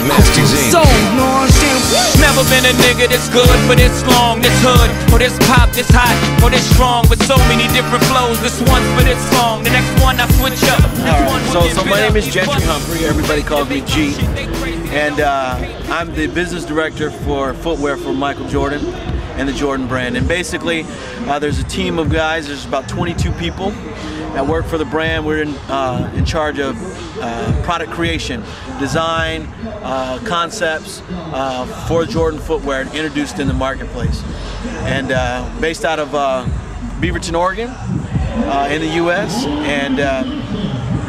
So, never been a nigga that's good for this long, this hood, or this pop, this hot, or this strong, with so many different flows. This one's for this song, the next one I switch up. Alright, so my name is Gentry Humphrey. Everybody calls me G. And I'm the business director for footwear for Michael Jordan and the Jordan brand. And basically, there's a team of guys, there's about 22 people that work for the brand. We're in charge of product creation, design, concepts for Jordan footwear introduced in the marketplace. And based out of Beaverton, Oregon, in the US. And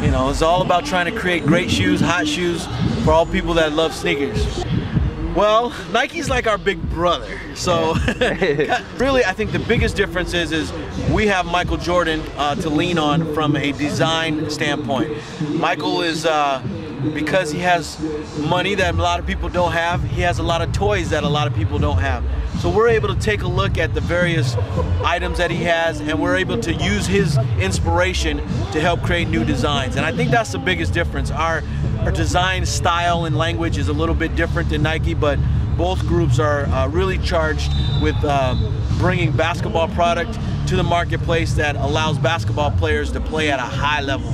you know, it's all about trying to create great shoes, hot shoes for all people that love sneakers. Well, Nike's like our big brother. So really, I think the biggest difference is we have Michael Jordan to lean on from a design standpoint. Michael is, because he has money that a lot of people don't have, he has a lot of toys that a lot of people don't have. So we're able to take a look at the various items that he has, and we're able to use his inspiration to help create new designs. And I think that's the biggest difference. Our design style and language is a little bit different than Nike, but both groups are really charged with bringing basketball product to the marketplace that allows basketball players to play at a high level.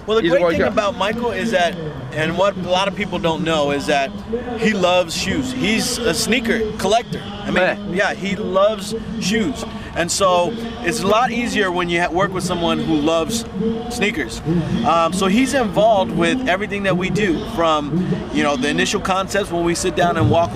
Well, the great thing about Michael is that, and what a lot of people don't know, is that he loves shoes. He's a sneaker collector. I mean, yeah, he loves shoes. And so it's a lot easier when you work with someone who loves sneakers. So he's involved with everything that we do, from, you know, the initial concepts when we sit down and walk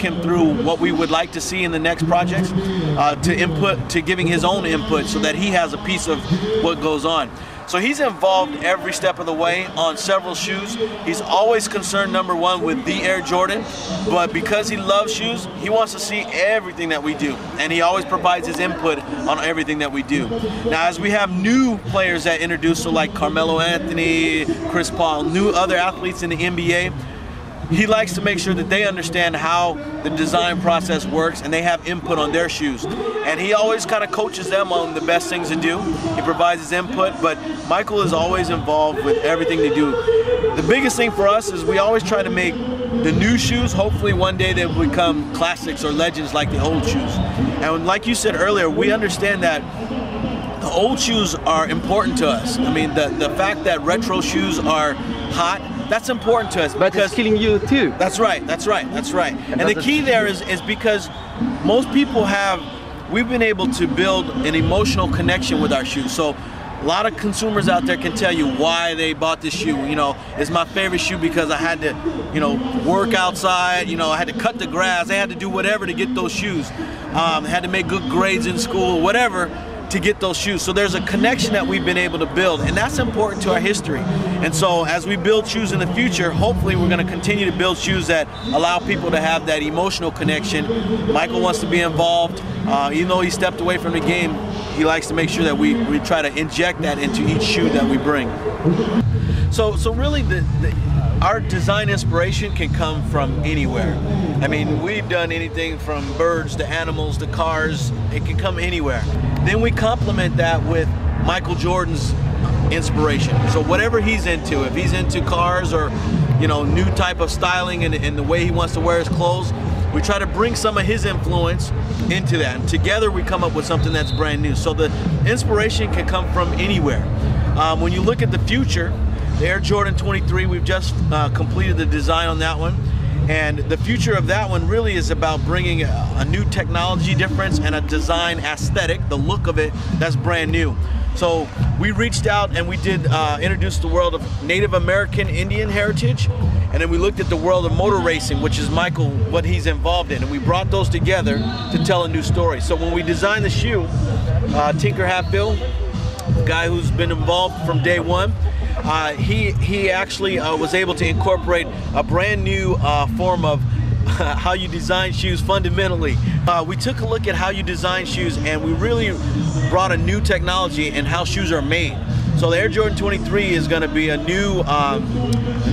him through what we would like to see in the next projects, to giving his own input so that he has a piece of what goes on. So he's involved every step of the way on several shoes. He's always concerned, number one, with the Air Jordan, but because he loves shoes, he wants to see everything that we do, and he always provides his input on everything that we do. Now, as we have new players that introduce, so like Carmelo Anthony, Chris Paul, new other athletes in the NBA, he likes to make sure that they understand how the design process works and they have input on their shoes. And he always kind of coaches them on the best things to do. He provides his input, but Michael is always involved with everything they do. The biggest thing for us is we always try to make the new shoes, hopefully one day they will become classics or legends like the old shoes. And like you said earlier, we understand that the old shoes are important to us. I mean, the fact that retro shoes are hot, that's important to us. But it's killing you too. That's right, that's right, that's right. And the key there is because most people we've been able to build an emotional connection with our shoes. So a lot of consumers out there can tell you why they bought this shoe. You know, it's my favorite shoe because I had to, you know, work outside, you know, I had to cut the grass, I had to do whatever to get those shoes. I had to make good grades in school, whatever, to get those shoes. So there's a connection that we've been able to build, and that's important to our history. And so as we build shoes in the future, hopefully we're going to continue to build shoes that allow people to have that emotional connection. Michael wants to be involved. Even though he stepped away from the game, he likes to make sure that we try to inject that into each shoe that we bring. So really our design inspiration can come from anywhere. I mean, we've done anything from birds to animals to cars. It can come anywhere. Then we complement that with Michael Jordan's inspiration. So whatever he's into, if he's into cars or, you know, new type of styling and the way he wants to wear his clothes, we try to bring some of his influence into that. And together we come up with something that's brand new. So the inspiration can come from anywhere. When you look at the future, the Air Jordan 23, we've just completed the design on that one. And the future of that one really is about bringing a new technology difference and a design aesthetic, the look of it, that's brand new. So we reached out and we did introduce the world of Native American Indian heritage, and then we looked at the world of motor racing, which is Michael, what he's involved in, and we brought those together to tell a new story. So when we designed the shoe, Tinker Hatfield, the guy who's been involved from day one, he actually was able to incorporate a brand new form of how you design shoes fundamentally. We took a look at how you design shoes, and we really brought a new technology in how shoes are made. So the Air Jordan 23 is going to be a new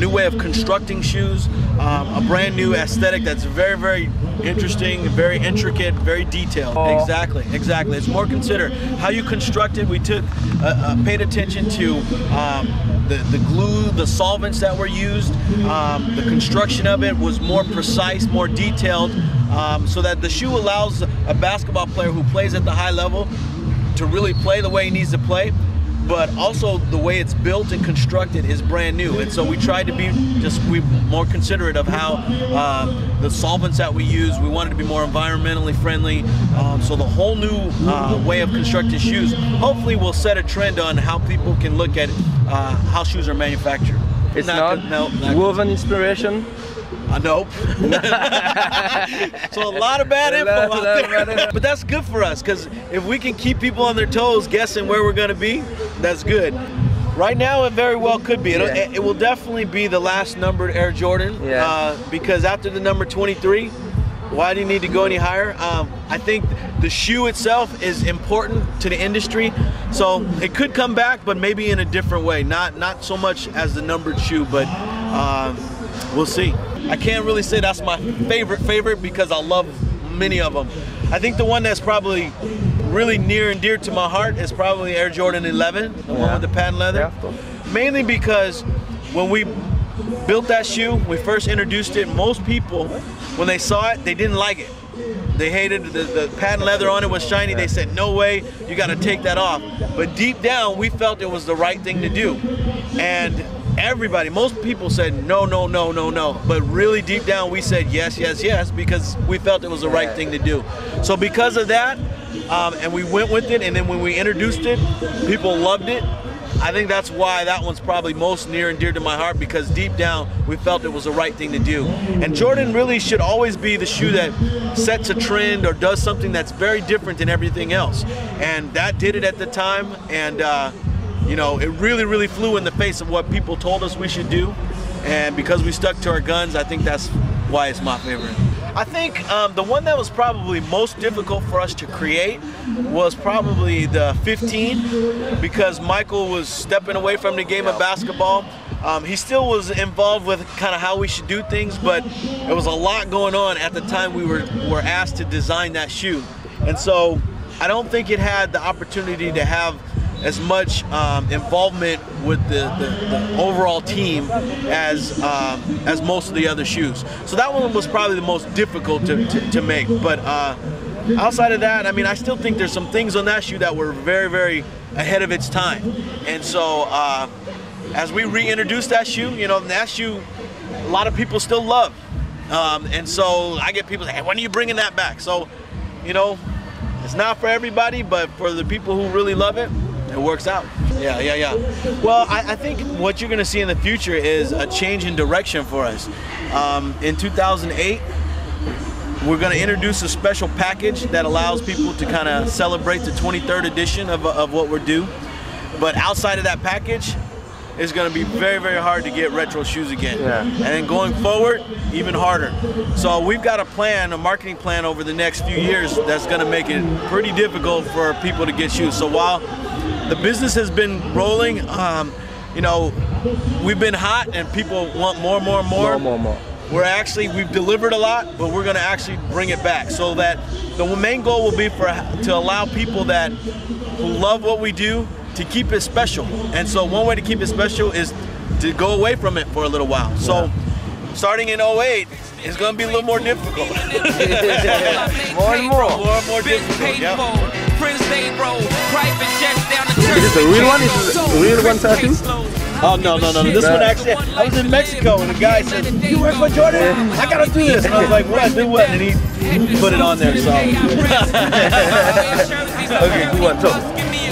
way of constructing shoes, a brand new aesthetic that's very, very interesting, very intricate, very detailed. Exactly. It's more considered how you construct it. We took paid attention to the glue, the solvents that were used, the construction of it was more precise, more detailed, so that the shoe allows a basketball player who plays at the high level to really play the way he needs to play, but also the way it's built and constructed is brand new. And so we tried to be more considerate of how the solvents that we use. We wanted to be more environmentally friendly. So the whole new way of constructing shoes hopefully will set a trend on how people can look at how shoes are manufactured. It's not woven inspiration? Nope. So a lot of bad info out there. But that's good for us, because if we can keep people on their toes guessing where we're going to be, that's good. Right now it very well could be. It will definitely be the last numbered Air Jordan, because after the number 23, why do you need to go any higher? I think the shoe itself is important to the industry, so it could come back, but maybe in a different way. Not so much as the numbered shoe, but we'll see. I can't really say that's my favorite because I love many of them. I think the one that's probably really near and dear to my heart is probably Air Jordan 11, the one with the patent leather. Mainly because when we built that shoe, we first introduced it, most people, when they saw it, they didn't like it. They hated the patent leather on it was shiny. They said, no way, you got to take that off. But deep down, we felt it was the right thing to do. And everybody, most people said no, no, no, no, no. But really deep down, we said yes, yes, yes, because we felt it was the right thing to do. So because of that, and we went with it, and then when we introduced it, people loved it. I think that's why that one's probably most near and dear to my heart, because deep down we felt it was the right thing to do. And Jordan really should always be the shoe that sets a trend or does something that's very different than everything else. And that did it at the time, and you know, it really, really flew in the face of what people told us we should do. And because we stuck to our guns, I think that's why it's my favorite. I think the one that was probably most difficult for us to create was probably the 15, because Michael was stepping away from the game of basketball. He still was involved with kind of how we should do things, but there was a lot going on at the time we were asked to design that shoe. And so I don't think it had the opportunity to have as much involvement with the overall team as most of the other shoes. So that one was probably the most difficult to make. But outside of that, I mean, I still think there's some things on that shoe that were very, very ahead of its time. And so as we reintroduced that shoe, you know, that shoe a lot of people still love. And so I get people say, hey, when are you bringing that back? So, you know, it's not for everybody, but for the people who really love it, it works out. Yeah. Well, I think what you're going to see in the future is a change in direction for us. In 2008, we're going to introduce a special package that allows people to kind of celebrate the 23rd edition of what we're doing. But outside of that package, it's going to be very, very hard to get retro shoes again. And then going forward, even harder. So we've got a plan, a marketing plan over the next few years that's going to make it pretty difficult for people to get shoes. So while the business has been rolling, you know, we've been hot and people want more. We've delivered a lot, but we're going to actually bring it back, so that the main goal will be to allow people who love what we do to keep it special. And so one way to keep it special is to go away from it for a little while. So starting in 08, it's going to be a little more difficult. More and more difficult. Yep. Is this a real one? Is this a real one tattoo? Oh, no. This one actually, I was in Mexico and the guy said, you work for Jordan? I got to do this. And I was like, what? Do what? And he put it on there, so. Okay, good one. So,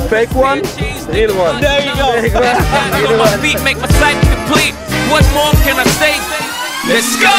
fake one, real one. There you go. Real one. Feet make my cycle complete. What more can I say? Let's go!